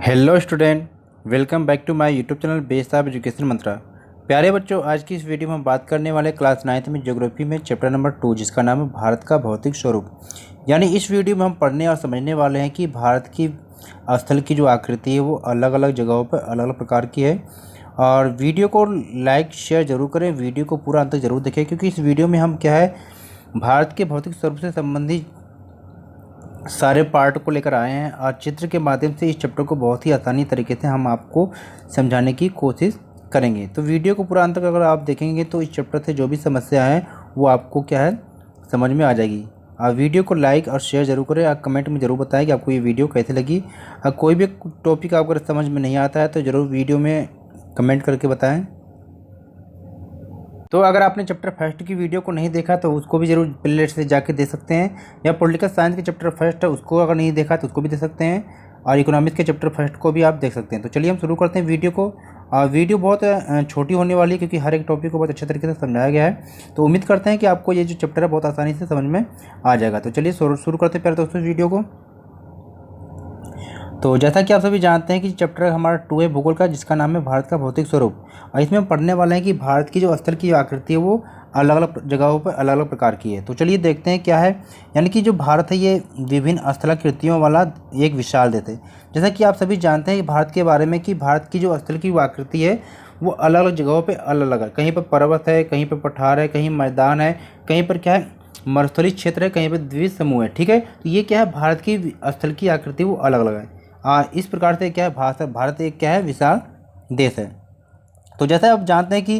Hello student, welcome back to my YouTube channel based of education Mantra. प्यारे बच्चों, आज की इस वीडियो में हम बात करने वाले क्लास 9th में ज्योग्राफी में चैप्टर नंबर 2 जिसका नाम है भारत का भौतिक स्वरूप। यानी इस वीडियो में हम पढ़ने और समझने वाले हैं कि भारत की स्थल की जो आकृति है वो अलग अलग जगहों पर अलग अलग प्रकार की है। और वीडियो को लाइक शेयर ज़रूर करें, वीडियो को पूरा अंत तक ज़रूर देखें, क्योंकि इस वीडियो में हम क्या है भारत के भौतिक स्वरूप से संबंधित सारे पार्ट को लेकर आए हैं और चित्र के माध्यम से इस चैप्टर को बहुत ही आसानी तरीके से हम आपको समझाने की कोशिश करेंगे। तो वीडियो को पूरा अंत तक अगर आप देखेंगे तो इस चैप्टर से जो भी समस्या है वो आपको क्या है समझ में आ जाएगी। आप वीडियो को लाइक और शेयर ज़रूर करें। आप कमेंट में ज़रूर बताएं कि आपको ये वीडियो कैसे लगी। कोई भी टॉपिक आपको अगर समझ में नहीं आता है तो ज़रूर वीडियो में कमेंट करके बताएँ। तो अगर आपने चैप्टर फर्स्ट की वीडियो को नहीं देखा तो उसको भी जरूर प्लेलिस्ट से जाके दे सकते हैं, या पॉलिटिकल साइंस के चैप्टर फर्स्ट है उसको अगर नहीं देखा तो उसको भी दे सकते हैं, और इकोनॉमिक्स के चैप्टर फर्स्ट को भी आप देख सकते हैं। तो चलिए हम शुरू करते हैं वीडियो को। वीडियो बहुत छोटी होने वाली है क्योंकि हर एक टॉपिक को बहुत अच्छे तरीके से समझाया गया है। तो उम्मीद करते हैं कि आपको ये जो चैप्टर है बहुत आसानी से समझ में आ जाएगा। तो चलिए शुरू करते हैं प्यारे दोस्तों वीडियो को। तो जैसा कि आप सभी जानते हैं कि चैप्टर हमारा 2 है भूगोल का, जिसका नाम है भारत का भौतिक स्वरूप। और इसमें हम पढ़ने वाले हैं कि भारत की जो स्थल की आकृति है वो अलग अलग जगहों पर अलग अलग प्रकार की है। तो चलिए देखते हैं क्या है। यानी कि जो भारत है ये विभिन्न स्थलाकृतियों वाला एक विशाल देश है। जैसा कि आप सभी जानते हैं कि भारत के बारे में कि भारत की जो स्थल की आकृति है वो अलग अलग जगहों पर अलग अलग है। कहीं पर पर्वत है, कहीं पर पठार है, कहीं मैदान है, कहीं पर क्या है मरुस्थलीय क्षेत्र है, कहीं पर द्वीप समूह है। ठीक है, तो ये क्या है भारत की स्थल की आकृति वो अलग अलग है। इस प्रकार से क्या है भारत एक क्या है विशाल देश है। तो जैसे आप जानते हैं कि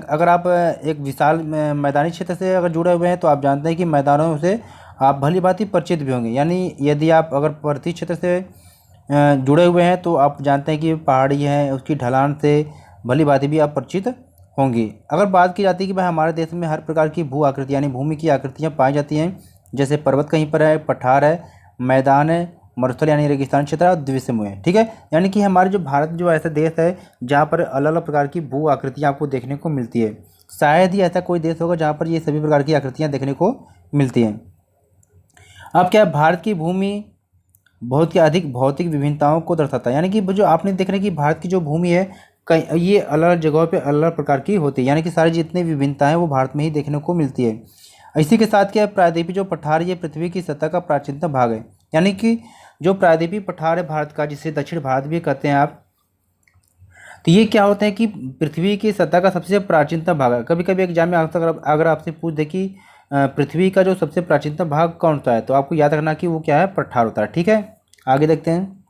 अगर आप एक विशाल मैदानी क्षेत्र से अगर जुड़े हुए हैं तो आप जानते हैं कि मैदानों से आप भली भांति परिचित भी होंगे। यानी यदि आप अगर पर्वतीय क्षेत्र से जुड़े हुए हैं तो आप जानते हैं कि पहाड़ी है, उसकी ढलान से भली भांति भी आप परिचित होंगे। अगर बात की जाती है कि भाई हमारे देश में हर प्रकार की भू आकृति यानी भूमि की आकृतियाँ पाई जाती हैं, जैसे पर्वत कहीं पर है, पठार है, मैदान है, मरुस्थल यानी रेगिस्तान क्षेत्र और द्वीप समूह है। ठीक है, यानी कि हमारे जो भारत जो ऐसा देश है जहाँ पर अलग अलग प्रकार की भू आकृतियाँ आपको देखने को मिलती है। शायद ही ऐसा कोई देश होगा जहाँ पर ये सभी प्रकार की आकृतियाँ देखने को मिलती हैं। अब क्या है, भारत की भूमि बहुत ही अधिक भौतिक विभिन्नताओं को दर्शाता है। यानी कि जो आपने देख रहे हैं कि भारत की जो भूमि है कई ये अलग अलग जगहों पर अलग अलग प्रकार की होती है। यानी कि सारी जितनी विभिन्नताएँ वो भारत में ही देखने को मिलती है। इसी के साथ क्या है, प्रायद्वीपीय जो पठार ये पृथ्वी की सतह का प्राचीनतम भाग है। यानी कि जो प्रायद्वीपीय पठार है भारत का, जिसे दक्षिण भारत भी कहते हैं आप, तो ये क्या होता है कि पृथ्वी की सतह का सबसे प्राचीनतम भाग है। कभी कभी एग्जाम में अगर आपसे पूछ दे कि पृथ्वी का जो सबसे प्राचीनतम भाग कौन सा है तो आपको याद रखना कि वो क्या है, पठार होता है। ठीक है, आगे देखते हैं।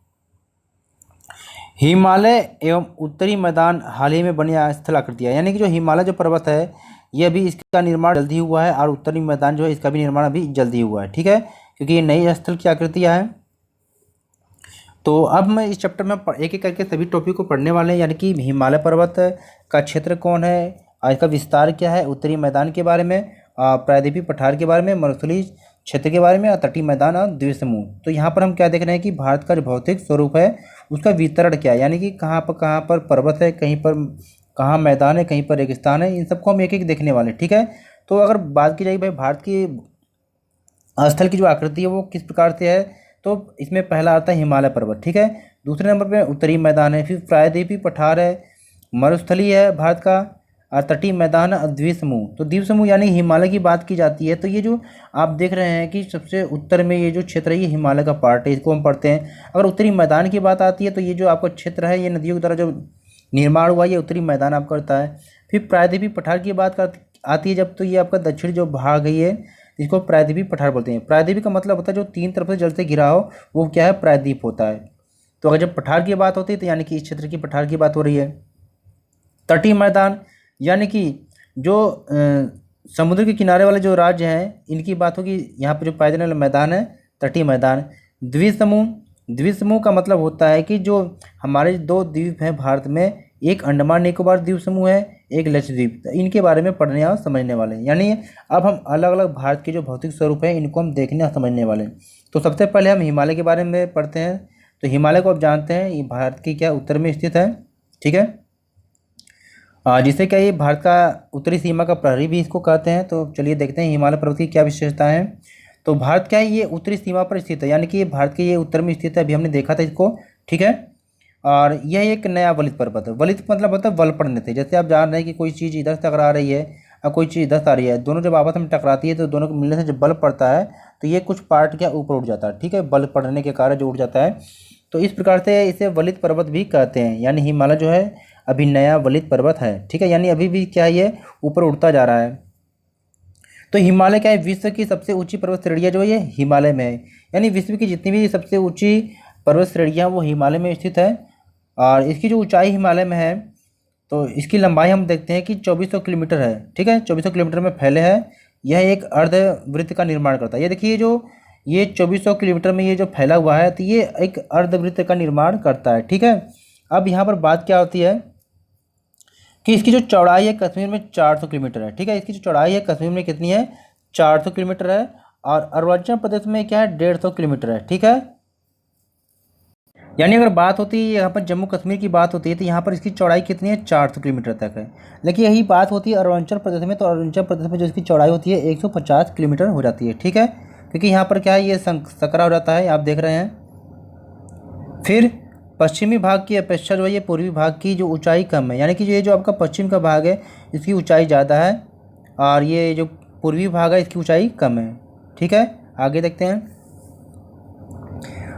हिमालय एवं उत्तरी मैदान हाल ही में बनी स्थलाकृतियाँ। यानी कि जो हिमालय जो पर्वत है ये अभी इसका निर्माण जल्दी हुआ है, और उत्तरी मैदान जो है इसका भी निर्माण अभी जल्दी हुआ है। ठीक है, क्योंकि ये नई स्थल की आकृतियाँ हैं। तो अब मैं इस चैप्टर में एक एक करके सभी टॉपिक को पढ़ने वाले हैं। यानी कि हिमालय पर्वत का क्षेत्र कौन है, इसका विस्तार क्या है, उत्तरी मैदान के बारे में, प्रायद्वीपीय पठार के बारे में, मरुस्थलीय क्षेत्र के बारे में, और तटीय मैदान और द्वीप समूह। तो यहाँ पर हम क्या देख रहे हैं कि भारत का जो भौतिक स्वरूप है उसका वितरण क्या है। यानी कि कहाँ पर पर्वत है, कहीं पर कहाँ मैदान है, कहीं पर रेगिस्तान है, इन सबको हम एक एक देखने वाले हैं। ठीक है, तो अगर बात की जाए भाई भारत की स्थल की जो आकृति है वो किस प्रकार से है, तो इसमें पहला आता है हिमालय पर्वत। ठीक है, दूसरे नंबर पे उत्तरी मैदान है, फिर प्रायद्वीपीय पठार है, मरुस्थलीय है भारत का, और तटीय मैदान और द्वीप समूह। तो द्वीप समूह यानी हिमालय की बात की जाती है तो ये जो आप देख रहे हैं कि सबसे उत्तर में ये जो क्षेत्र है ये हिमालय का पार्ट है, इसको हम पढ़ते हैं। अगर उत्तरी मैदान की बात आती है तो ये जो आपका क्षेत्र है ये नदियों के द्वारा जो निर्माण हुआ ये उत्तरी मैदान आपका करता है। फिर प्रायद्वीपीय पठार की बात आती है जब, तो ये आपका दक्षिण जो भाग है ये इसको प्रायद्वीपीय पठार बोलते हैं। प्रायद्वीप का मतलब होता है जो तीन तरफ से जल से घिरा हो वो क्या है, प्रायद्वीप होता है। तो अगर जब पठार की बात होती है तो यानी कि इस क्षेत्र की पठार की बात हो रही है। तटीय मैदान यानी कि जो समुद्र के किनारे वाले जो राज्य हैं इनकी बात होगी, यहाँ पर जो पाए जाने वाला मैदान है तटीय मैदान। द्वीप समूह का मतलब होता है कि जो हमारे 2 द्वीप हैं भारत में, एक अंडमान निकोबार द्वीप समूह है, एक लक्षद्वीप। तो इनके बारे में पढ़ने और समझने वाले हैं। यानी अब हम अलग अलग भारत के जो भौतिक स्वरूप हैं इनको हम देखने और समझने वाले हैं। तो सबसे पहले हम हिमालय के बारे में पढ़ते हैं। तो हिमालय को आप जानते हैं ये भारत की क्या उत्तर में स्थित है। ठीक है, जिससे क्या ये भारत का उत्तरी सीमा का प्रहरी भी इसको कहते हैं। तो चलिए देखते हैं हिमालय पर्वत की क्या विशेषता है। तो भारत क्या है, ये उत्तरी सीमा पर स्थित है, यानी कि ये भारत के ये उत्तर में स्थित है, अभी हमने देखा था इसको, ठीक है। और यह एक नया वलित पर्वत है। वलित मतलब होता है बल पड़ने से। जैसे आप जान रहे हैं कि कोई चीज़ इधर से टकरा रही है और कोई चीज़ इधर से आ रही है, दोनों जब आपस में टकराती है तो दोनों के मिलने से जब बल पड़ता है तो ये कुछ पार्ट क्या ऊपर उठ जाता है, ठीक है, बल पड़ने के कारण जो उठ जाता है। तो इस प्रकार से इसे वलित पर्वत भी कहते हैं, यानी हिमालय जो है अभी नया वलित पर्वत है, ठीक है, यानी अभी भी क्या है, ये ऊपर उठता जा रहा है। तो हिमालय क्या है, विश्व की सबसे ऊंची पर्वत श्रेणियाँ जो है ये हिमालय में है, यानी विश्व की जितनी भी सबसे ऊंची पर्वत श्रेणियाँ वो हिमालय में स्थित है। और इसकी जो ऊंचाई हिमालय में है तो इसकी लंबाई हम देखते हैं कि 2400 किलोमीटर है, ठीक है, 2400 किलोमीटर में फैले है। यह एक अर्धवृत्त का निर्माण करता है। ये देखिए जो ये 2400 किलोमीटर में ये जो फैला हुआ है तो ये एक अर्धवृत्त का निर्माण करता है, ठीक है। अब यहाँ पर बात क्या होती है कि इसकी जो चौड़ाई है कश्मीर में 400 किलोमीटर है, ठीक है, इसकी जो चौड़ाई है कश्मीर में कितनी है, 400 किलोमीटर है। और अरुणाचल प्रदेश में क्या है, 150 किलोमीटर है, ठीक है। यानी अगर बात होती है यहाँ पर जम्मू कश्मीर की बात होती है तो यहाँ पर इसकी चौड़ाई कितनी है, 400 किलोमीटर तक है। लेकिन यही बात होती है अरुणाचल प्रदेश में, तो अरुणाचल प्रदेश में जो इसकी चौड़ाई होती है 150 किलोमीटर हो जाती है, ठीक है, क्योंकि यहाँ पर क्या है, ये सकरा हो जाता है, आप देख रहे हैं। फिर पश्चिमी भाग की अपेक्षा जो है ये पूर्वी भाग की जो ऊंचाई कम है, यानी कि ये जो आपका पश्चिम का भाग है इसकी ऊंचाई ज़्यादा है और ये जो पूर्वी भाग है इसकी ऊंचाई कम है, ठीक है। आगे देखते हैं।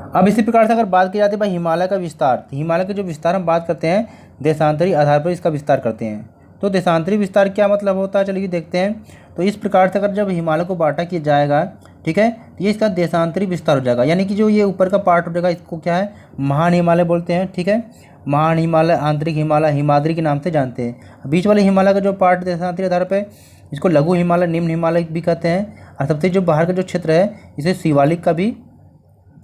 अब इसी प्रकार से अगर बात की जाती है भाई हिमालय का विस्तार, तो हिमालय का जो विस्तार हम बात करते हैं देशांतरी आधार पर इसका विस्तार करते हैं। तो देशांतरी विस्तार क्या मतलब होता है, चलिए देखते हैं। तो इस प्रकार से अगर जब हिमालय को बांटा किया जाएगा, ठीक है, तो ये इसका देशांतरी विस्तार हो जाएगा, यानी कि जो ये ऊपर का पार्ट हो जाएगा इसको क्या है, महान हिमालय बोलते हैं, ठीक है। महान हिमालय, आंतरिक हिमालय, हिमाद्री के नाम से जानते हैं। बीच वाले हिमालय का जो पार्ट देशांतरी आधार पर, इसको लघु हिमालय, निम्न हिमालय भी कहते हैं। और सबसे जो बाहर का जो क्षेत्र है इसे शिवालिक का भी,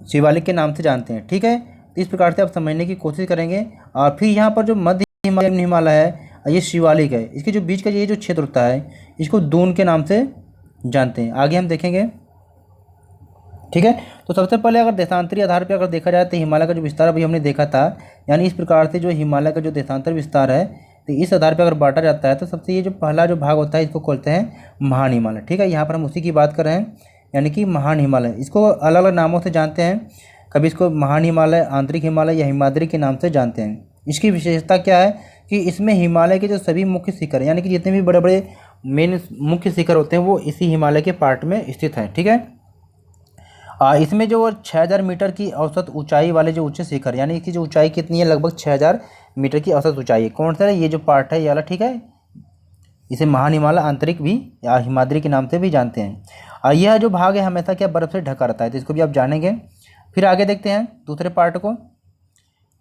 शिवालिक के नाम से जानते हैं, ठीक है। तो इस प्रकार से आप समझने की कोशिश करेंगे। और फिर यहाँ पर जो मध्य हिमालय, हिमालय है ये शिवालिक है, इसके जो बीच का ये जो क्षेत्र होता है इसको दून के नाम से जानते हैं। आगे हम देखेंगे, ठीक है। तो सबसे पहले अगर देशांतरी आधार पर अगर देखा जाए तो हिमालय का जो विस्तार अभी हमने देखा था, यानी इस प्रकार से जो हिमालय का जो देशांतर विस्तार है तो इस आधार पर अगर बांटा जाता है तो सबसे ये जो पहला जो भाग होता है इसको बोलते हैं महान हिमालय, ठीक है। यहाँ पर हम उसी की बात कर रहे हैं, यानी कि महान हिमालय। इसको अलग अलग नामों से जानते हैं, कभी इसको महान हिमालय, आंतरिक हिमालय या हिमाद्री के नाम से जानते हैं। इसकी विशेषता क्या है कि इसमें हिमालय के जो सभी मुख्य शिखर, यानी कि जितने भी बड़े बड़े मेन मुख्य शिखर होते हैं वो इसी हिमालय के पार्ट में स्थित हैं, ठीक है। इसमें जो 6000 मीटर की औसत ऊंचाई वाले जो ऊंचे शिखर, यानी इसकी जो ऊंचाई कितनी है, लगभग 6000 मीटर की औसत ऊंचाई है। कौन सा है, ये जो पार्ट है ये वाला, ठीक है। इसे महान हिमालय, आंतरिक भी या हिमाद्री के नाम से भी जानते हैं। और यह जो भाग है हमेशा क्या बर्फ़ से ढका रहता है, तो इसको भी आप जानेंगे। फिर आगे देखते हैं दूसरे पार्ट को,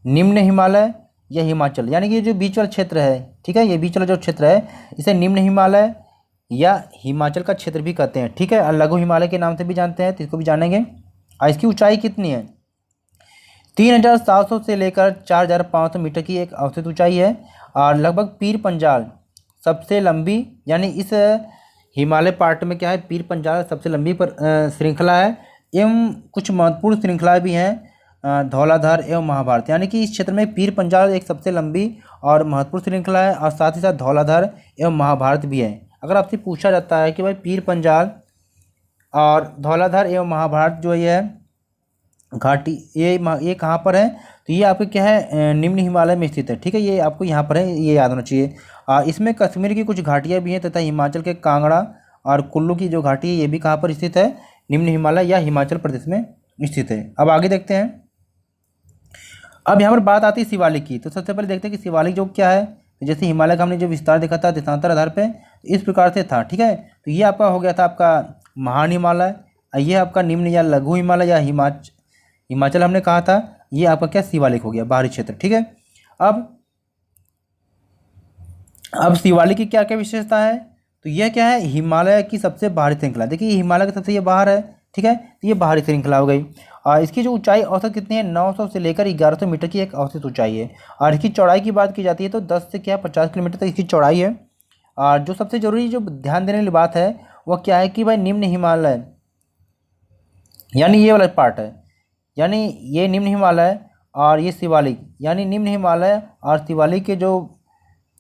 निम्न हिमालय या हिमाचल, यानी कि ये जो बीच वाला क्षेत्र है, ठीक है, ये बीच वाला जो क्षेत्र है इसे निम्न हिमालय या हिमाचल का क्षेत्र भी कहते हैं, ठीक है। और लघु हिमालय के नाम से भी जानते हैं, तो इसको भी जानेंगे। और इसकी ऊंचाई कितनी है, 3700 से लेकर 4500 मीटर की एक औसत ऊंचाई है। और लगभग पीर पंजाल सबसे लंबी, यानी इस हिमालय पार्ट में क्या है, पीर पंजाल सबसे लंबी पर श्रृंखला है। एवं कुछ महत्वपूर्ण श्रृंखलाएँ भी हैं, धौलाधार एवं महाभारत, यानी कि इस क्षेत्र में पीर पंजाल एक सबसे लंबी और महत्वपूर्ण श्रृंखला है और साथ ही साथ धौलाधार एवं महाभारत भी है। अगर आपसे पूछा जाता है कि भाई पीर पंजाल और धौलाधार एवं महाभारत जो ये घाटी ये कहाँ पर है, तो ये आपके क्या है, निम्न हिमालय में स्थित है, ठीक है, ये आपको यहाँ पर है, ये याद होना चाहिए। इसमें कश्मीर की कुछ घाटियाँ भी हैं तथा हिमाचल के कांगड़ा और कुल्लू की जो घाटी है ये भी कहाँ पर स्थित है, निम्न हिमालय या हिमाचल प्रदेश में स्थित है। अब आगे देखते हैं। अब यहाँ पर बात आती है शिवालिक की। तो सबसे पहले देखते हैं कि शिवालिक जो क्या है। तो जैसे हिमालय का हमने जो विस्तार देखा था देशांतर आधार पे, तो इस प्रकार से था, ठीक है। तो ये आपका हो गया था आपका महान हिमालय, ये आपका निम्न या लघु हिमालय या हिमाचल हमने कहा था, ये आपका क्या शिवालिक हो गया, बाहरी क्षेत्र, ठीक है। अब शिवालिक की क्या क्या विशेषता है, तो यह क्या है, हिमालय की सबसे बाहरी श्रृंखला। देखिए हिमालय के सबसे ये बाहर है, ठीक है, तो ये बाहरी श्रृंखला हो गई। और इसकी जो ऊंचाई औसत कितनी है, 900 से लेकर 1100 मीटर की एक औसत ऊंचाई है। और इसकी चौड़ाई की बात की जाती है तो 10 से क्या 50 किलोमीटर तक इसकी चौड़ाई है। और जो सबसे ज़रूरी जो ध्यान देने वाली बात है वह क्या है कि भाई निम्न हिमालय, यानी ये वाला पार्ट है, यानी ये निम्न हिमालय और ये शिवालिक, यानी निम्न हिमालय और शिवालिक के जो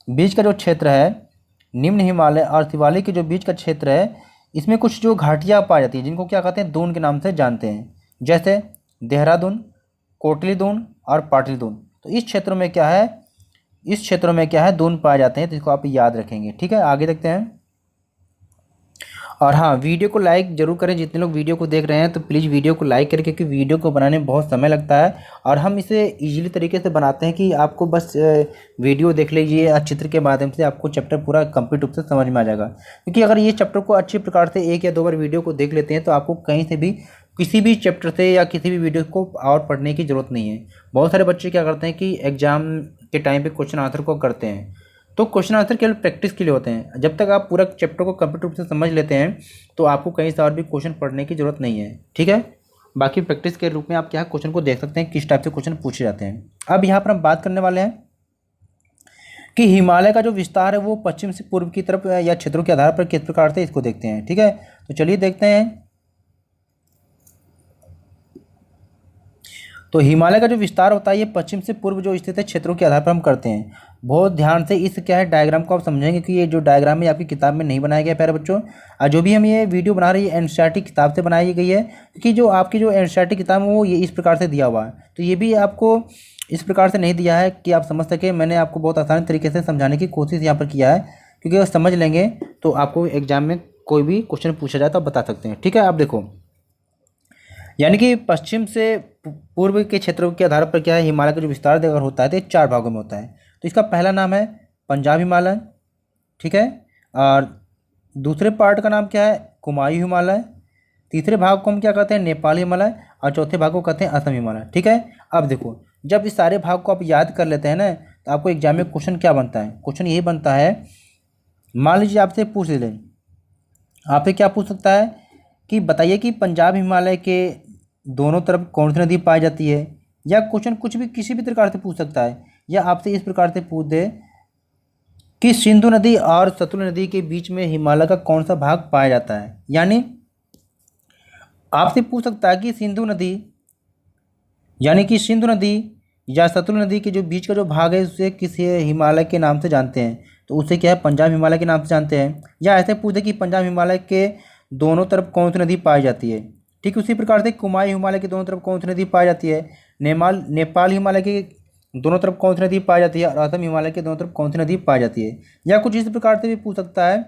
बीच का जो क्षेत्र है, निम्न हिमालय और शिवालिक के जो बीच का क्षेत्र है, इसमें कुछ जो घाटियाँ पाई जाती हैं जिनको क्या कहते हैं, दून के नाम से जानते हैं, जैसे देहरादून, कोटली दून और पाटिल दून। तो इस क्षेत्रों में क्या है, इस क्षेत्रों में क्या है, दून पाए जाते हैं, तो इसको आप याद रखेंगे। ठीक है, आगे देखते हैं। और हाँ, वीडियो को लाइक जरूर करें, जितने लोग वीडियो को देख रहे हैं तो प्लीज़ वीडियो को लाइक करें, क्योंकि वीडियो को बनाने में बहुत समय लगता है और हम इसे इजीली तरीके से बनाते हैं कि आपको बस वीडियो देख लीजिए और चित्र के माध्यम से आपको चैप्टर पूरा कंप्लीट रूप से समझ में आ जाएगा। क्योंकि अगर ये चैप्टर को अच्छी प्रकार से 1 या 2 बार वीडियो को देख लेते हैं तो आपको कहीं से भी किसी भी चैप्टर से या किसी भी वीडियो को और पढ़ने की ज़रूरत नहीं है। बहुत सारे बच्चे क्या करते हैं कि एग्ज़ाम के टाइम पे क्वेश्चन आंसर को करते हैं, तो क्वेश्चन आंसर केवल प्रैक्टिस के लिए होते हैं। जब तक आप पूरा चैप्टर को कंप्लीट रूप से समझ लेते हैं तो आपको कहीं से और भी क्वेश्चन पढ़ने की ज़रूरत नहीं है। ठीक है, बाकी प्रैक्टिस के रूप में आप क्या क्वेश्चन को देख सकते हैं, किस टाइप से क्वेश्चन पूछे जाते हैं। अब यहाँ पर हम बात करने वाले हैं कि हिमालय का जो विस्तार है वो पश्चिम से पूर्व की तरफ या क्षेत्रों के आधार पर किस प्रकार से इसको देखते हैं। ठीक है, तो चलिए देखते हैं। तो हिमालय का जो विस्तार होता है ये पश्चिम से पूर्व जो स्थित है क्षेत्रों के आधार पर हम करते हैं। बहुत ध्यान से इस क्या है डायग्राम को आप समझेंगे कि ये जो डायग्राम है आपकी किताब में नहीं बनाया गया प्यारे बच्चों। और जो भी हम ये वीडियो बना रहे हैं एनसीईआरटी किताब से बनाई गई है, क्योंकि जो आपकी जो एनसीईआरटी किताब है वो ये इस प्रकार से दिया हुआ है, तो ये भी आपको इस प्रकार से नहीं दिया है कि आप समझ सके। मैंने आपको बहुत आसान तरीके से समझाने की कोशिश यहाँ पर किया है, क्योंकि अगर समझ लेंगे तो आपको एग्जाम में कोई भी क्वेश्चन पूछा जाए तो आप बता सकते हैं। ठीक है, आप देखो, यानी कि पश्चिम से पूर्व के क्षेत्रों के आधार पर क्या है, हिमालय का जो विस्तार अगर होता है तो ये 4 भागों में होता है। तो इसका पहला नाम है पंजाब हिमालय, ठीक है, और दूसरे पार्ट का नाम क्या है, कुमायूं हिमालय, तीसरे भाग को हम क्या कहते हैं, नेपाल हिमालय, और चौथे भाग को कहते हैं असम हिमालय। ठीक है, अब देखो, जब इस सारे भाग को आप याद कर लेते हैं ना तो आपको एग्जाम में क्वेश्चन क्या बनता है, क्वेश्चन यही बनता है, मान लीजिए आपसे पूछ ले, आपसे क्या पूछ सकता है कि बताइए कि पंजाब हिमालय के दोनों तरफ कौन सी नदी पाई जाती है, या क्वेश्चन कुछ भी किसी भी प्रकार से पूछ सकता है, या आपसे इस प्रकार से पूछ दे कि सिंधु नदी और सतलुज नदी के बीच में हिमालय का कौन सा भाग पाया जाता है। यानी आपसे पूछ सकता है कि सिंधु नदी, यानी कि सिंधु नदी या सतलुज नदी के जो बीच का जो भाग है उसे किसी हिमालय के नाम से जानते हैं, तो उसे क्या है, पंजाब हिमालय के नाम से जानते हैं। या ऐसे पूछे कि पंजाब हिमालय के दोनों तरफ कौन सी नदी पाई जाती है। ठीक उसी प्रकार से कुमायूं हिमालय के दोनों तरफ कौन सी नदी पाई जाती है, नेपाल हिमालय के दोनों तरफ कौन सी नदी पाई जाती है, और असम हिमालय के दोनों तरफ कौन सी नदी पाई जाती है। या कुछ इस प्रकार से भी पूछ सकता है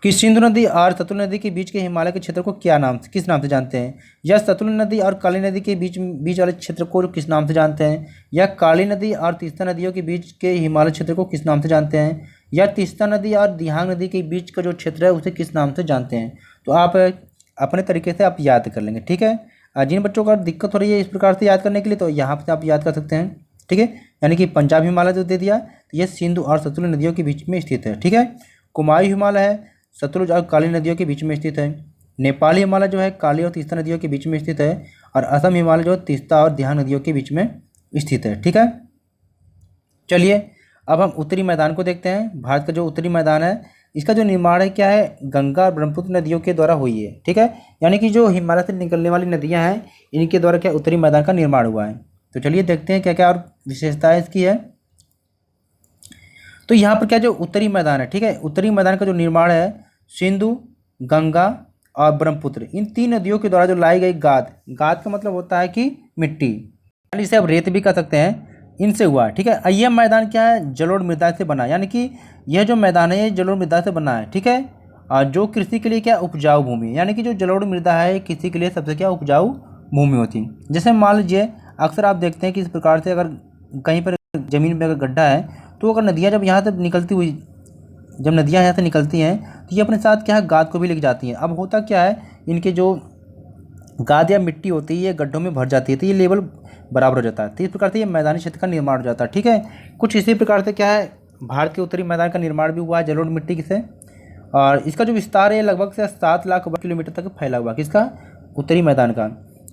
कि सिंधु नदी और सतलुज नदी के बीच के हिमालय के क्षेत्र को क्या नाम से, किस नाम से जानते हैं, या सतलुज नदी और काली नदी के बीच वाले क्षेत्र को किस नाम से जानते हैं, या काली नदी और तीस्ता नदियों के बीच के हिमालय क्षेत्र को किस नाम से जानते हैं, या तीस्ता नदी और दिहांग नदी के बीच का जो क्षेत्र है उसे किस नाम से जानते हैं। तो आप अपने तरीके से आप याद कर लेंगे। ठीक है, जिन बच्चों को दिक्कत हो रही है इस प्रकार से याद करने के लिए तो यहाँ से आप याद कर सकते हैं। ठीक है, यानी कि पंजाब हिमालय जो दे दिया तो ये सिंधु और सतलुज नदियों के बीच में स्थित है। ठीक है, कुमायूं हिमालय है सतलुज और काली नदियों के बीच में स्थित है। नेपाली हिमालय जो है काली और तीस्ता नदियों के बीच में स्थित है, और असम हिमालय जो तीस्ता और दिहांग नदियों के बीच में स्थित है। ठीक है, चलिए अब हम उत्तरी मैदान को देखते हैं। भारत का जो उत्तरी मैदान है इसका जो निर्माण है क्या है, गंगा और ब्रह्मपुत्र नदियों के द्वारा हुई है। ठीक है, यानी कि जो हिमालय से निकलने वाली नदियां हैं इनके द्वारा क्या उत्तरी मैदान का निर्माण हुआ है। तो चलिए देखते हैं क्या क्या और विशेषताएं इसकी है। तो यहाँ पर क्या जो उत्तरी मैदान है, ठीक है, उत्तरी मैदान का जो निर्माण है सिंधु, गंगा और ब्रह्मपुत्र इन 3 नदियों के द्वारा जो लाई गई गाद का मतलब होता है कि मिट्टी, यानी इसे आप रेत भी कह सकते हैं, इनसे हुआ। ठीक है, यह मैदान क्या है, जलोढ़ मृदा से बना, यानी कि यह जो मैदान है ये जलोढ़ मृदा से बना है। ठीक है, और जो कृषि के लिए क्या उपजाऊ भूमि, यानी कि जो जलोढ़ मृदा है कृषि के लिए सबसे क्या उपजाऊ भूमि होती है। जैसे मान लीजिए अक्सर आप देखते हैं कि इस प्रकार से अगर कहीं पर ज़मीन में अगर गड्ढा है तो अगर नदियाँ जब यहाँ से निकलती हुई जब नदियाँ यहाँ से निकलती हैं तो ये अपने साथ क्या है गाद को भी लेके जाती हैं। अब होता क्या है, इनके जो गाद या मिट्टी होती है ये गड्ढों में भर जाती है तो ये लेवल बराबर हो जाता है। तो इस प्रकार से ये मैदानी क्षेत्र का निर्माण हो जाता है। ठीक है, कुछ इसी प्रकार से क्या है भारत के उत्तरी मैदान का निर्माण भी हुआ है जलोढ़ मिट्टी से, और इसका जो विस्तार है लगभग से 7 लाख वर्ग किलोमीटर तक फैला हुआ है। किसका, उत्तरी मैदान का।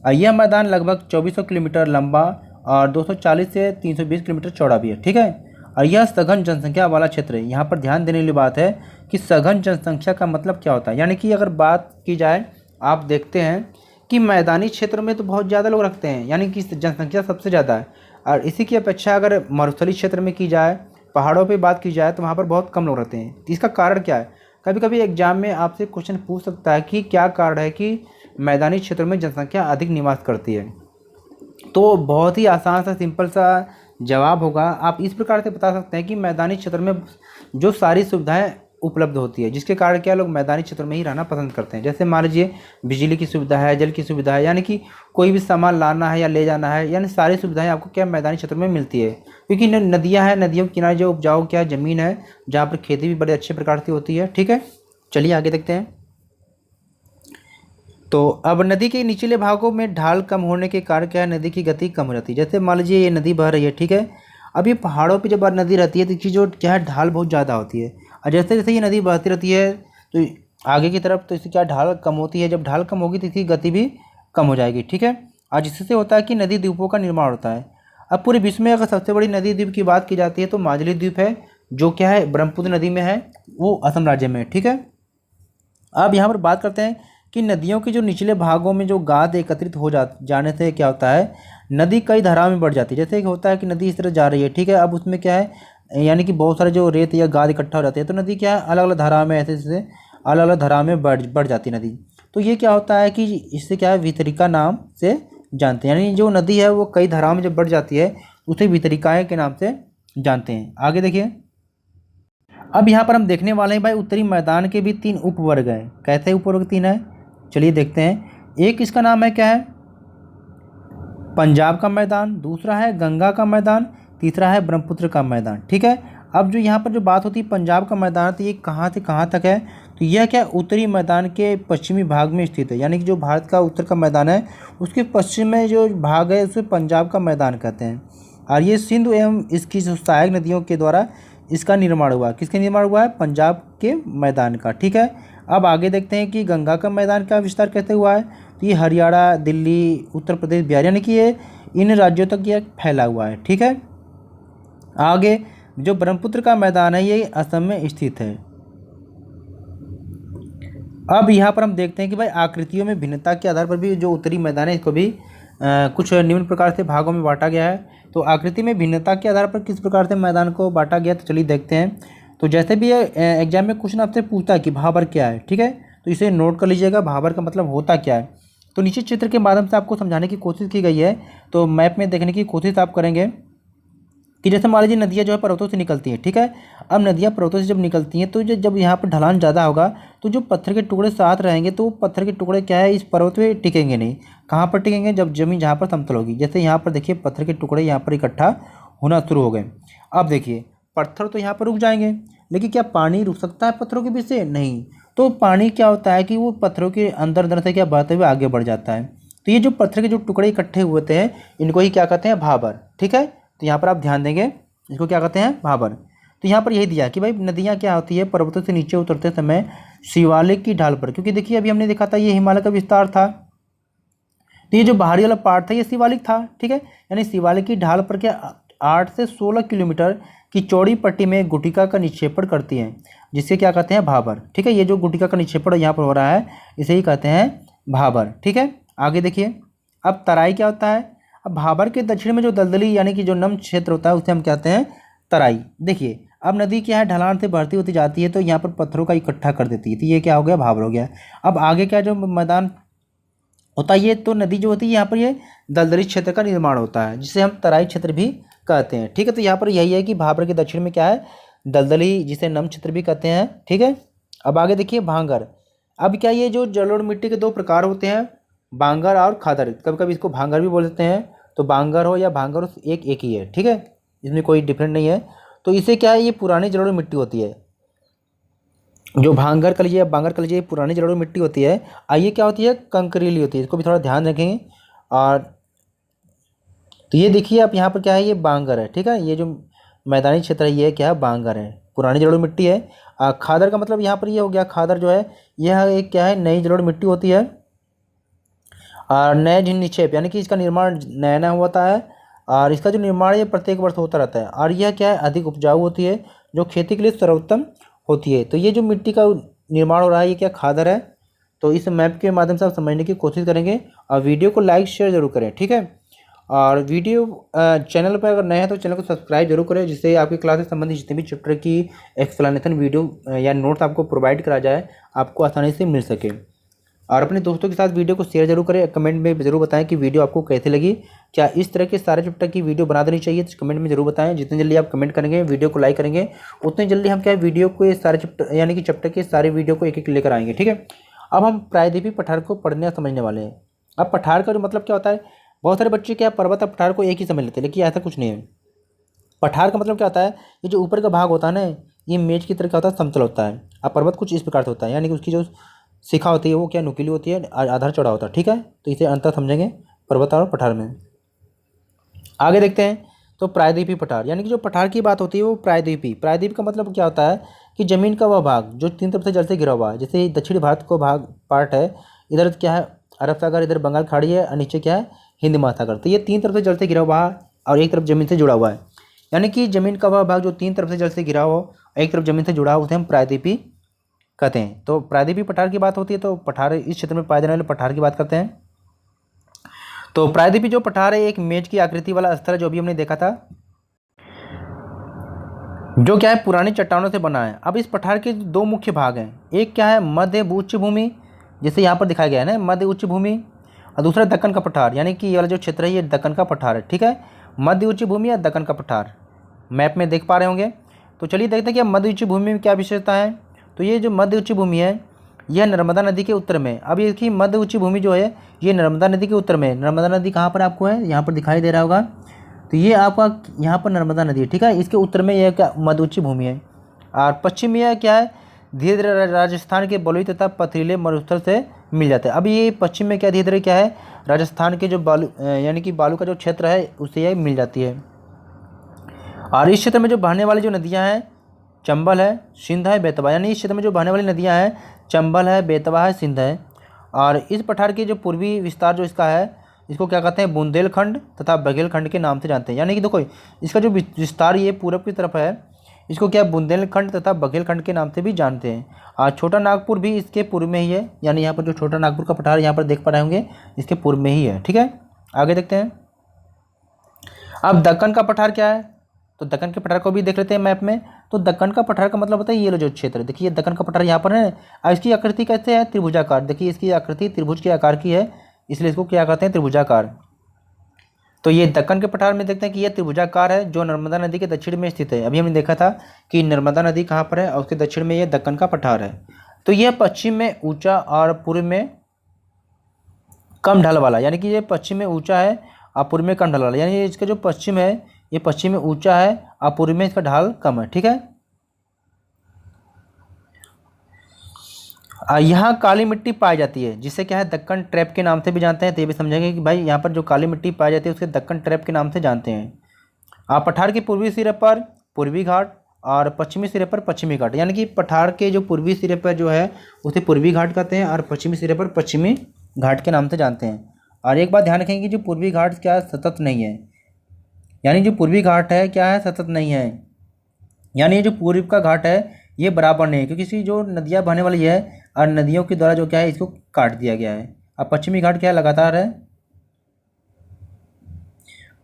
और यह मैदान लगभग 2400 किलोमीटर लंबा और 240 से 320 किलोमीटर चौड़ा भी है। ठीक है, और यह सघन जनसंख्या वाला क्षेत्र है। यहाँ पर ध्यान देने वाली बात है कि सघन जनसंख्या का मतलब क्या होता है, यानी कि अगर बात की जाए आप देखते हैं कि मैदानी क्षेत्र में तो बहुत ज़्यादा लोग रखते हैं, यानी कि जनसंख्या सबसे ज़्यादा है, और इसी की अपेक्षा अगर मरुस्थलीय क्षेत्र में की जाए, पहाड़ों पे बात की जाए तो वहाँ पर बहुत कम लोग रहते हैं। तो इसका कारण क्या है, कभी कभी एग्जाम में आपसे क्वेश्चन पूछ सकता है कि क्या कारण है कि मैदानी क्षेत्रों में जनसंख्या अधिक निवास करती है। तो बहुत ही आसान सा सिंपल सा जवाब होगा। आप इस प्रकार से बता सकते हैं कि मैदानी क्षेत्र में जो सारी सुविधाएं उपलब्ध होती है, जिसके कारण क्या लोग मैदानी क्षेत्र में ही रहना पसंद करते हैं। जैसे मान लीजिए बिजली की सुविधा है, जल की सुविधा है, यानी कि कोई भी सामान लाना है या ले जाना है, यानी सारी सुविधाएं आपको क्या मैदानी क्षेत्र में मिलती है। क्योंकि नदियाँ हैं, नदियों के किनारे जो उपजाऊ क्या ज़मीन है, जहाँ पर खेती भी बड़े अच्छे प्रकार से होती है। ठीक है, चलिए आगे देखते हैं। तो अब नदी के निचले भागों में ढाल कम होने के कारण क्या है, नदी की गति कम हो जाती है। जैसे मान लीजिए ये नदी बह रही है, ठीक है। अब ये पहाड़ों पे जब नदी रहती है तो इसकी जो क्या है ढाल बहुत ज़्यादा होती है, और जैसे जैसे ये नदी बहती रहती है तो आगे की तरफ, तो इसकी क्या ढाल कम होती है। जब ढाल कम होगी तो इसकी गति भी कम हो जाएगी। ठीक है, और जिससे होता है कि नदी द्वीपों का निर्माण होता है। अब पूरे विश्व में अगर सबसे बड़ी नदी द्वीप की बात की जाती है तो माजुली द्वीप है, जो क्या है ब्रह्मपुत्र नदी में है, वो असम राज्य में है। ठीक है, अब यहाँ पर बात करते हैं कि नदियों के जो निचले भागों में जो गाद एकत्रित हो जाने से क्या होता है, नदी कई धाराओं में बढ़ जाती है। जैसे कि होता है कि नदी इस तरह जा रही है, ठीक है। अब उसमें क्या है, यानी कि बहुत सारे जो रेत या गाद इकट्ठा हो जाते हैं, तो नदी क्या है अलग अलग धाराओं में ऐसे अलग अलग धाराओं में बढ़ जाती है नदी। तो ये क्या होता है कि इससे क्या है वितरिका नाम से जानते हैं, यानी जो नदी है वो कई धाराओं में जब बढ़ जाती है उसे वितरिकाएँ के नाम से जानते हैं। आगे देखिए, अब यहाँ पर हम देखने वाले हैं भाई उत्तरी मैदान के भी 3 उपवर्ग हैं। कैसे उपवर्ग 3 है, चलिए देखते हैं। एक इसका नाम है क्या है, पंजाब का मैदान, दूसरा है गंगा का मैदान, तीसरा है ब्रह्मपुत्र का मैदान। ठीक है, अब जो यहाँ पर जो बात होती है पंजाब का मैदान, तो ये कहाँ से कहाँ तक है, तो यह क्या उत्तरी मैदान के पश्चिमी भाग में स्थित है। यानी कि जो भारत का उत्तर का मैदान है उसके पश्चिम में जो भाग है उसे पंजाब का मैदान कहते हैं। और ये सिंधु एवं इसकी जो सहायक नदियों के द्वारा इसका निर्माण हुआ। किसके निर्माण हुआ है, पंजाब के मैदान का। ठीक है, अब आगे देखते हैं कि गंगा का मैदान का विस्तार कैसे हुआ है, तो ये हरियाणा, दिल्ली, उत्तर प्रदेश, बिहार, यानी कि ये इन राज्यों तक ये फैला हुआ है। ठीक है, आगे जो ब्रह्मपुत्र का मैदान है ये असम में स्थित है। अब यहाँ पर हम देखते हैं कि भाई आकृतियों में भिन्नता के आधार पर भी जो उत्तरी मैदान है इसको भी कुछ निम्न प्रकार से भागों में बांटा गया है। तो आकृति में भिन्नता के आधार पर किस प्रकार से मैदान को बांटा गया, तो चलिए देखते हैं। तो जैसे भी एग्जाम में क्वेश्चन आपसे पूछता है कि भाबर क्या है, ठीक है, तो इसे नोट कर लीजिएगा, भाबर का मतलब होता क्या है। तो नीचे चित्र के माध्यम से आपको समझाने की कोशिश की गई है, तो मैप में देखने की कोशिश आप करेंगे कि जैसे मान लीजिए नदियाँ जो है पर्वतों से निकलती हैं। ठीक है, अब नदियाँ पर्वतों से जब निकलती हैं तो जब यहाँ पर ढलान ज़्यादा होगा तो जो पत्थर के टुकड़े साथ रहेंगे तो पत्थर के टुकड़े क्या है इस पर्वत पे टिकेंगे नहीं। कहाँ पर टिकेंगे, जब जमीन जहाँ पर समतल होगी। जैसे यहाँ पर देखिए पत्थर के टुकड़े यहाँ पर इकट्ठा होना शुरू हो गए। अब देखिए पत्थर तो यहाँ पर रुक जाएंगे, लेकिन क्या पानी रुक सकता है पत्थरों के बीच से, नहीं। तो पानी क्या होता है कि वो पत्थरों के अंदर अंदर से क्या बहते हुए आगे बढ़ जाता है। तो ये जो पत्थर के जो टुकड़े इकट्ठे हुए हैं इनको ही क्या कहते हैं, भाबर। ठीक है, तो यहाँ पर आप ध्यान देंगे, इसको क्या कहते हैं, भाबर। तो यहाँ पर यही दिया कि भाई नदियाँ क्या होती है पर्वतों से नीचे उतरते समय शिवालिक की ढाल पर, क्योंकि देखिए अभी हमने देखा था ये हिमालय का विस्तार था, तो ये जो बाहरी वाला पार्ट था ये शिवालिक था। ठीक है, यानी शिवालिक की ढाल पर क्या 8 से 16 किलोमीटर की चौड़ी पट्टी में गुटिका का निक्षेपण करती है, जिससे क्या कहते हैं, भाबर। ठीक है, ये जो गुटिका का निक्षेपण यहाँ पर हो रहा है इसे ही कहते हैं भाबर। ठीक है, आगे देखिए। अब तराई क्या होता है, अब भाबर के दक्षिण में जो दलदली यानी कि जो नम क्षेत्र होता है उसे हम कहते हैं तराई। देखिए अब नदी क्या है ढलान से बढ़ती होती जाती है तो यहाँ पर पत्थरों का इकट्ठा कर देती है, तो ये क्या हो गया, भाबर हो गया। अब आगे क्या जो मैदान होता है, ये तो नदी जो होती है यहाँ पर ये दलदली क्षेत्र का निर्माण होता है, जिसे हम तराई क्षेत्र भी कहते हैं। ठीक है, तो यहाँ पर यही है कि भाबर के दक्षिण में क्या है, दलदली, जिसे नम क्षेत्र भी कहते हैं। ठीक है, अब आगे देखिए भांगर। अब क्या ये जो जलोढ़ मिट्टी के 2 प्रकार होते हैं, बांगर और खादर। कभी कभी इसको भांगर भी बोल देते हैं, तो बांगर हो या भांगर हो एक ही है। ठीक है, इसमें कोई डिफरेंट नहीं है। तो इसे क्या है, ये पुरानी जलोढ़ मिट्टी होती है, जो भांगर कर लीजिए बांगर कर लीजिए, पुरानी जलोढ़ मिट्टी होती है। आइए क्या होती है, कंकरीली होती है, इसको भी थोड़ा ध्यान रखेंगे। और तो ये देखिए आप यहाँ पर क्या है, ये बांगर है। ठीक है, ये जो मैदानी क्षेत्र है ये क्या है, बांगर है, पुरानी जलोढ़ मिट्टी है। खादर का मतलब यहाँ पर ये हो गया, खादर जो है यह एक क्या है, नई जलोढ़ मिट्टी होती है। और नए निक्षेप यानी कि इसका निर्माण नया नया होता है, और इसका जो निर्माण है ये प्रत्येक वर्ष होता रहता है। और यह क्या है, अधिक उपजाऊ होती है, जो खेती के लिए सर्वोत्तम होती है। तो ये जो मिट्टी का निर्माण हो रहा है ये क्या खादर है। तो इस मैप के माध्यम से आप समझने की कोशिश करेंगे, और वीडियो को लाइक शेयर जरूर करें। ठीक है, और वीडियो चैनल पर अगर नए हैं तो चैनल को सब्सक्राइब जरूर करें, जिससे आपकी क्लास से संबंधित जितने भी चैप्टर की एक्सप्लेनेशन वीडियो या नोट्स आपको प्रोवाइड करा जाए, आपको आसानी से मिल सके। और अपने दोस्तों के साथ वीडियो को शेयर जरूर करें। कमेंट में ज़रूर बताएं कि वीडियो आपको कैसे लगी। क्या इस तरह के सारे चैप्टर की वीडियो बना देनी चाहिए, तो कमेंट में ज़रूर बताएं। जितनी जल्दी आप कमेंट करेंगे, वीडियो को लाइक करेंगे, उतनी जल्दी हम क्या है वीडियो को सारे चैप्टर यानी कि चैप्टर के सारे वीडियो को एक एक लेकर आएंगे। ठीक है, अब हम प्रायद्वीपीय पठार को पढ़ने और समझने वाले हैं। अब पठार का जो मतलब क्या होता है, बहुत सारे बच्चे क्या पर्वत और पठार को एक ही समझ लेते हैं, लेकिन ऐसा कुछ नहीं है। पठार का मतलब क्या होता है, ये जो ऊपर का भाग होता है ना, ये मेज की तरह क्या होता है, समतल होता है। अब पर्वत कुछ इस प्रकार से होता है, यानी कि उसकी जो शिखा होती है वो क्या नुकीली होती है, आधार चौड़ा होता है। ठीक है, तो इसे अंतर समझेंगे पर्वत और पठार में। आगे देखते हैं, तो प्रायद्वीपीय पठार, यानी कि जो पठार की बात होती है वो प्रायद्वीप का मतलब क्या होता है कि जमीन का वह भाग जो तीन तरफ से जल से घिरा हुआ है। जैसे दक्षिण भारत को भाग पार्ट है, इधर क्या है अरब सागर, इधर बंगाल खाड़ी है, और नीचे क्या है हिंद महासागर। तो ये तीन तरफ से जल से घिरा हुआ है और एक तरफ जमीन से जुड़ा हुआ है, यानी कि जमीन का वह भाग जो तीन तरफ से जल से घिरा हो, एक तरफ जमीन से जुड़ा हो, उसे हम प्रायद्वीपीय कहते हैं। तो प्रायद्वीपीय पठार की बात होती है, तो पठार इस क्षेत्र में पाए जाने वाले पठार की बात करते हैं। तो प्रायद्वीपीय जो पठार है एक मेज की आकृति वाला स्थल है, जो भी हमने देखा था, जो क्या है पुरानी चट्टानों से बना है। अब इस पठार के दो मुख्य भाग हैं, एक क्या है मध्य उच्च भूमि, जैसे यहाँ पर दिखाया गया है ना मध्य उच्च भूमि, और दूसरा दक्कन का पठार, यानी कि ये वाला जो क्षेत्र है ये दक्कन का पठार है। ठीक है, मध्य उच्च भूमि या दक्कन का पठार मैप में देख पा रहे होंगे। तो चलिए देखते हैं कि मध्य उच्च भूमि में क्या विशेषता है। तो ये जो मध्य उच्च भूमि है यह नर्मदा नदी के उत्तर में। अब ये देखिए मध्य उच्च भूमि जो है ये नर्मदा नदी के उत्तर में। नर्मदा नदी कहाँ पर आपको है, यहाँ पर दिखाई दे रहा होगा। तो ये आपका यहाँ पर नर्मदा नदी है। ठीक है, इसके उत्तर में यह क्या मध्य उच्च भूमि है, और पश्चिम में यह क्या है धीरे धीरे राजस्थान के बलुई तथा पथरीले मरुस्थल से मिल जाते हैं। अब ये पश्चिम में क्या धीरे धीरे क्या है राजस्थान के जो बालू यानी कि बालू का जो क्षेत्र है उससे यह मिल जाती है। और इस क्षेत्र में जो बहने वाली जो नदियाँ हैं चंबल है, सिंध है, बेतवा, यानी इस क्षेत्र में जो बहने वाली नदियाँ हैं चंबल है, बेतवा है, सिंध है। और इस पठार के जो पूर्वी विस्तार जो इसका है इसको क्या कहते हैं बुंदेलखंड तथा बघेलखंड के नाम से जानते हैं। यानी कि देखो इसका जो विस्तार ये पूरब की तरफ है इसको क्या बुंदेलखंड तथा बघेलखंड के नाम से भी जानते हैं। और छोटा नागपुर भी इसके पूर्व में ही है, यानी यहाँ पर जो छोटा नागपुर का पठार यहाँ पर देख पा रहे होंगे इसके पूर्व में ही है। ठीक है, आगे देखते हैं। अब दक्कन का पठार क्या है, तो दक्कन के पठार को भी देख लेते हैं मैप में। तो दक्कन का पठार का मतलब होता है ये लो जो क्षेत्र, देखिए दक्कन का पठार यहाँ पर है और इसकी आकृति कैसे है त्रिभुजाकार। देखिए इसकी आकृति त्रिभुज के आकार की है, इसलिए इसको क्या कहते हैं त्रिभुजाकार। तो ये दक्कन के पठार में देखते हैं कि ये त्रिभुजाकार है जो नर्मदा नदी के दक्षिण में स्थित है। अभी हमने देखा था कि नर्मदा नदी कहाँ पर है और उसके दक्षिण में ये दक्कन का पठार है। तो यह पश्चिम में ऊंचा और पूर्व में कम ढाल वाला, यानी कि ये पश्चिम में ऊंचा है और पूर्व में कम ढाल वाला, यानी इसका जो पश्चिम है ये पश्चिम में ऊंचा है और पूर्व में इसका ढाल कम है। ठीक है, यहाँ काली मिट्टी पाई जाती है जिसे क्या है दक्कन ट्रैप के नाम से भी जानते हैं। तो ये भी समझेंगे कि भाई यहाँ पर जो काली मिट्टी पाई जाती है उसके दक्कन ट्रैप के नाम से जानते हैं। पठार के पूर्वी सिरे पर पूर्वी घाट और पश्चिमी सिरे पर पश्चिमी घाट, यानी कि पठार के जो पूर्वी सिरे पर जो है उसे पूर्वी घाट कहते हैं और पश्चिमी सिरे पर पश्चिमी घाट के नाम से जानते हैं। और एक बात ध्यान रखेंगे कि जो पूर्वी घाट क्या सतत नहीं है, यानी जो पूर्वी घाट है क्या है सतत नहीं है, यानी ये जो पूर्व का घाट है ये बराबर नहीं है, क्योंकि इसकी जो नदियाँ बहने वाली है और नदियों के द्वारा जो क्या है इसको काट दिया गया है। अब पश्चिमी घाट क्या है लगातार है।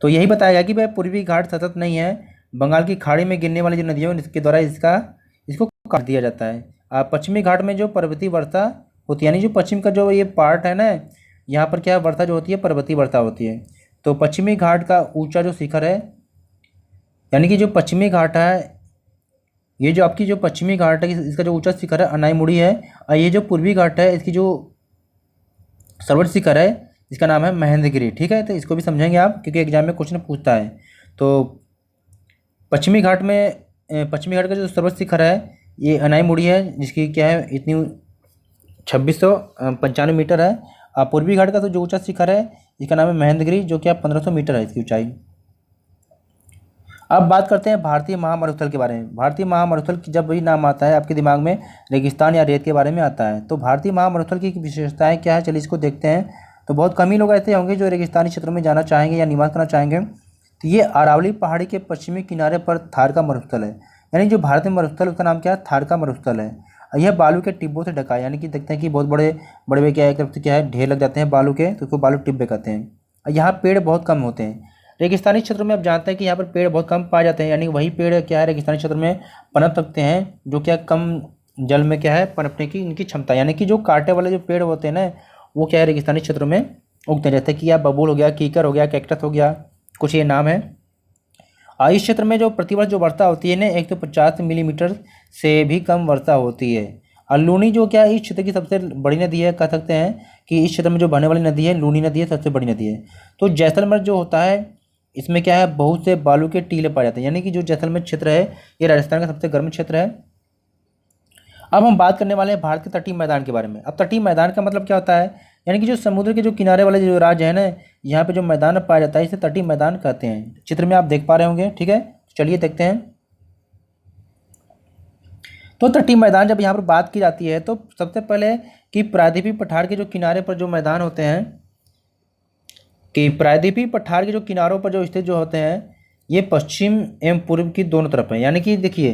तो यही बताया गया कि भाई पूर्वी घाट सतत नहीं है, बंगाल की खाड़ी में गिरने वाली जो नदियों इसके द्वारा इसको काट दिया जाता है। पश्चिमी घाट में जो पर्वतीय वर्षा होती है, यानी जो पश्चिम का जो ये पार्ट है ना यहाँ पर क्या वर्षा जो होती है पर्वतीय वर्षा होती है। तो पश्चिमी घाट का ऊंचा जो शिखर है, यानी कि जो पश्चिमी घाट है ये जो आपकी जो पश्चिमी घाट है इसका जो ऊंचा शिखर है अनाईमुड़ी है, और ये जो पूर्वी घाट है इसकी जो सर्वोच्च शिखर है इसका नाम है महेंद्रगिरी। ठीक है, तो इसको भी समझेंगे आप क्योंकि एग्जाम में क्वेश्चन पूछता है। तो पश्चिमी घाट का जो सर्वोच्च शिखर है ये अनाईमुड़ी है जिसकी क्या है इतनी 2695 मीटर है। और पूर्वी घाट का तो जो ऊंचा शिखर है इसका नाम है महेंद्रगिरी जो कि 1500 मीटर है इसकी ऊंचाई। अब बात करते हैं भारतीय महामरुस्थल के बारे में। भारतीय महामरुस्थल की जब भी नाम आता है आपके दिमाग में रेगिस्तान या रेत के बारे में आता है। तो भारतीय महामरुस्थल की विशेषताएं क्या है चलिए इसको देखते हैं। तो बहुत कम ही लोग ऐसे होंगे जो रेगिस्तानी क्षेत्रों में जाना चाहेंगे या निवास करना चाहेंगे। तो ये अरावली पहाड़ी के पश्चिमी किनारे पर थार का मरुस्थल है, यानी जो भारतीय मरुस्थल उसका नाम क्या है थार का मरुस्थल है। यह बालू के टिब्बों से ढका है, यानी कि देखते हैं कि बहुत बड़े बड़े क्या है ढेर लग जाते हैं बालू के, तो उसको बालू टिब्बे कहते हैं। यहाँ पेड़ बहुत कम होते हैं। रेगिस्तानी क्षेत्रों में आप जानते हैं कि यहाँ पर पेड़ बहुत कम पाए जाते हैं, यानी वही पेड़ क्या है रेगिस्तानी क्षेत्र में पनप सकते हैं जो क्या कम जल में क्या है पनपने की इनकी क्षमता, यानी कि जो कांटे वाले जो पेड़ होते हैं ना वो क्या है रेगिस्तानी क्षेत्रों में उगते हैं, जैसे कि या बबूल हो गया, कीकर हो गया, कैक्टस हो गया, कुछ ये नाम है। इस क्षेत्र में जो प्रतिवर्ष जो वर्षा होती है ना 150 मिलीमीटर से भी कम वर्षा होती है। और लूनी जो क्या है इस क्षेत्र की सबसे बड़ी नदी है, कह सकते हैं कि इस क्षेत्र में जो बहने वाली नदी है लूनी नदी है, सबसे बड़ी नदी है। तो जैसलमेर जो होता है इसमें क्या है बहुत से बालू के टीले पाए जाते हैं, यानी कि जो जैसलमेर क्षेत्र है ये राजस्थान का सबसे गर्म क्षेत्र है। अब हम बात करने वाले हैं भारत के तटीय मैदान के बारे में। अब तटीय मैदान का मतलब क्या होता है, यानी कि जो समुद्र के जो किनारे वाले जो राज्य है ना यहाँ पे जो मैदान पाया जाता है इसे तटीय मैदान कहते हैं। चित्र में आप देख पा रहे होंगे, ठीक है। चलिए देखते हैं। तो तटीय मैदान जब यहाँ पर बात की जाती है तो सबसे पहले कि प्रायद्वीपीय पठार के जो किनारे पर जो मैदान होते हैं, कि प्रायद्वीपीय पठार के जो किनारों पर जो स्थित जो होते हैं ये पश्चिम एवं पूर्व की दोनों तरफ है, यानी कि देखिए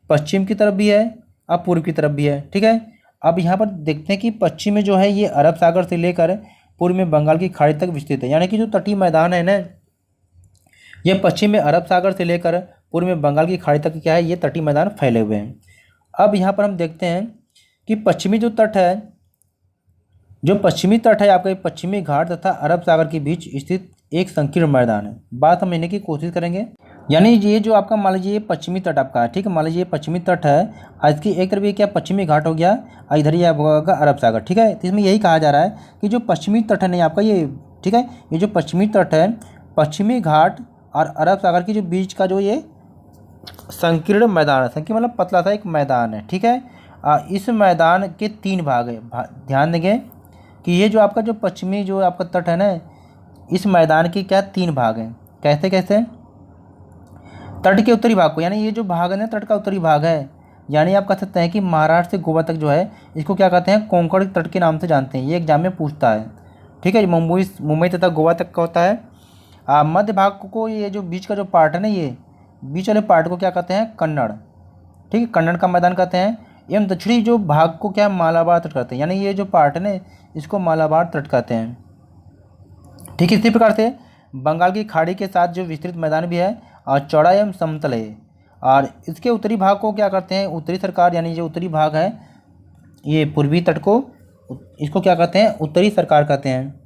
पश्चिम की तरफ भी है और पूर्व की तरफ भी है, ठीक है। अब यहाँ पर देखते हैं कि पश्चिम में जो है ये अरब सागर से लेकर पूर्व में बंगाल की खाड़ी तक विस्तृत है, यानी कि जो तटीय मैदान है ना ये पश्चिम में अरब सागर से लेकर पूर्व में बंगाल की खाड़ी तक क्या है ये तटीय मैदान फैले हुए हैं। अब यहाँ पर हम देखते हैं कि पश्चिमी जो तट है, जो पश्चिमी तट है आपका पश्चिमी घाट तथा अरब सागर के बीच स्थित एक संकीर्ण मैदान है। बात हम लेने की कोशिश करेंगे, यानी ये जो आपका मान लीजिए पश्चिमी तट आपका है, ठीक है। मान लीजिए पश्चिमी तट है, आज की एक तरफ ये क्या पश्चिमी घाट हो गया और इधर ये आपका अरब सागर, ठीक है। तो इसमें यही कहा जा रहा है कि जो पश्चिमी तट है नहीं आपका ये, ठीक है, ये जो पश्चिमी तट है पश्चिमी घाट और अरब सागर के जो बीच का जो ये संकीर्ण मैदान है, संकीर्ण मतलब पतला सा एक मैदान है, ठीक है। इस मैदान के 3 भाग है। ध्यान देंगे कि ये जो आपका जो पश्चिमी जो आपका तट है ना इस मैदान के क्या 3 भाग हैं। कैसे कैसे, तट के उत्तरी भाग को, यानी ये जो भाग है ना तट का उत्तरी भाग है, यानी आप कह सकते हैं कि महाराष्ट्र से गोवा तक जो है इसको क्या कहते हैं कोंकण तट के नाम से जानते हैं, ये एग्जाम में पूछता है, ठीक है। मुंबई तथा गोवा तक का होता है। मध्य भाग को ये जो बीच का जो पार्ट है ना ये बीच वाले पार्ट को क्या कहते हैं कन्नड़, ठीक है, कन्नड़ का मैदान कहते हैं। एवं दक्षिणी जो भाग को क्या मालाबार तट कहते हैं, यानी ये जो पार्ट है ना इसको मालाबार तट कहते हैं, ठीक है। इसी प्रकार से बंगाल की खाड़ी के साथ जो विस्तृत मैदान भी है और चौड़ा एवं समतल है, और इसके उत्तरी भाग को क्या करते हैं उत्तरी सरकार, यानी जो उत्तरी भाग है ये पूर्वी तट को इसको क्या कहते हैं उत्तरी सरकार कहते हैं।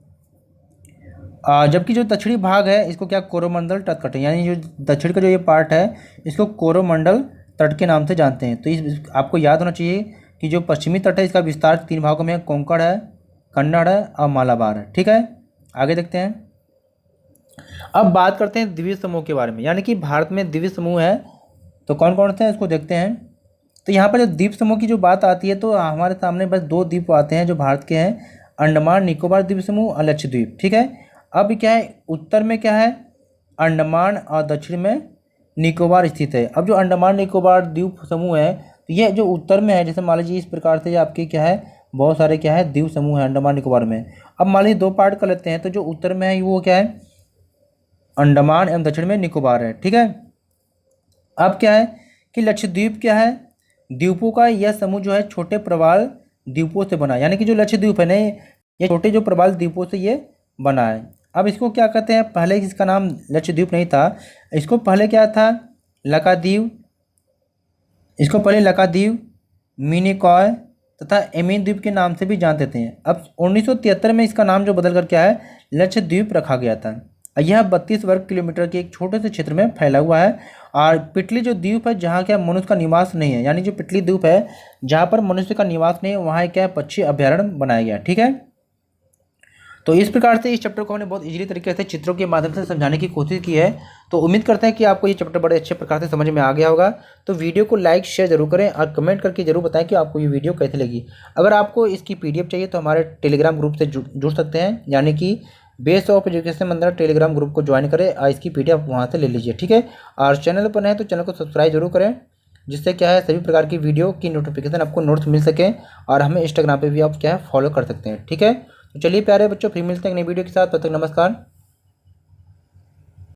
जबकि जो दक्षिणी भाग है इसको क्या कोरोमंडल तट कहते हैं, यानी जो दक्षिण का जो ये पार्ट है इसको कोरोमंडल तट के नाम से जानते हैं। तो इस आपको याद होना चाहिए कि जो पश्चिमी तट है इसका विस्तार 3 भागों में है, कोंकण है, कन्नड़ है और मालाबार है, ठीक है। आगे देखते हैं। अब बात करते हैं द्वीप समूह के बारे में, यानी कि भारत में द्वीप समूह है तो कौन कौन से हैं इसको देखते हैं। तो यहाँ पर जो द्वीप समूह की जो बात आती है तो हमारे सामने बस 2 द्वीप आते हैं जो भारत के हैं, अंडमान निकोबार द्वीप समूह और लक्षद्वीप, ठीक है। अब क्या है उत्तर में क्या है अंडमान और दक्षिण में निकोबार स्थित है। अब जो अंडमान निकोबार द्वीप समूह है तो ये जो उत्तर में है, जैसे मान लीजिए इस प्रकार से आपके क्या है बहुत सारे क्या है द्वीप समूह है अंडमान निकोबार में। अब मान लीजिए 2 पार्ट कर लेते हैं, तो जो उत्तर में है वो क्या है अंडमान एवं दक्षिण में निकोबार है, ठीक है। अब क्या है कि लक्षद्वीप क्या है द्वीपों का यह समूह जो है छोटे प्रवाल द्वीपों से बना, यानी कि जो लक्षद्वीप है ना ये छोटे जो प्रवाल द्वीपों से ये बना है। अब इसको क्या कहते हैं, पहले इसका नाम लक्षद्वीप नहीं था, इसको पहले क्या था लकाद्वीप, इसको पहले लकाद्वीप, मिनिकॉय तथा एमीन द्वीप के नाम से भी जानते थे। अब 1973 में इसका नाम जो बदल कर क्या है लक्षद्वीप रखा गया था। यह 32 वर्ग किलोमीटर के एक छोटे से क्षेत्र में फैला हुआ है। और पिटली जो द्वीप है जहाँ क्या मनुष्य का निवास नहीं है, यानी जो पिटली द्वीप है जहाँ पर मनुष्य का निवास नहीं है वहाँ क्या पक्षी अभ्यारण्य बनाया गया, ठीक है। तो इस प्रकार से इस चैप्टर को हमने बहुत इजीली तरीके से चित्रों के माध्यम से समझाने की कोशिश की है। तो उम्मीद करते हैं कि आपको ये चैप्टर बड़े अच्छे प्रकार से समझ में आ गया होगा। तो वीडियो को लाइक शेयर जरूर करें और कमेंट करके जरूर बताएं कि आपको ये वीडियो कैसी लगी। अगर आपको इसकी PDF चाहिए तो हमारे टेलीग्राम ग्रुप से जुड़ सकते हैं, यानी कि बेस ऑफ एजुकेशन मंदिर टेलीग्राम ग्रुप को ज्वाइन करें और इसकी PDF वहाँ से ले लीजिए, ठीक है। और चैनल पर नए तो चैनल को सब्सक्राइब जरूर करें, जिससे क्या है सभी प्रकार की वीडियो की नोटिफिकेशन आपको नोट्स मिल सके। और हमें इंस्टाग्राम पे भी आप क्या है फॉलो कर सकते हैं, ठीक है। तो चलिए प्यारे बच्चों फिर मिलते हैं नई वीडियो के साथ, तब तक नमस्कार।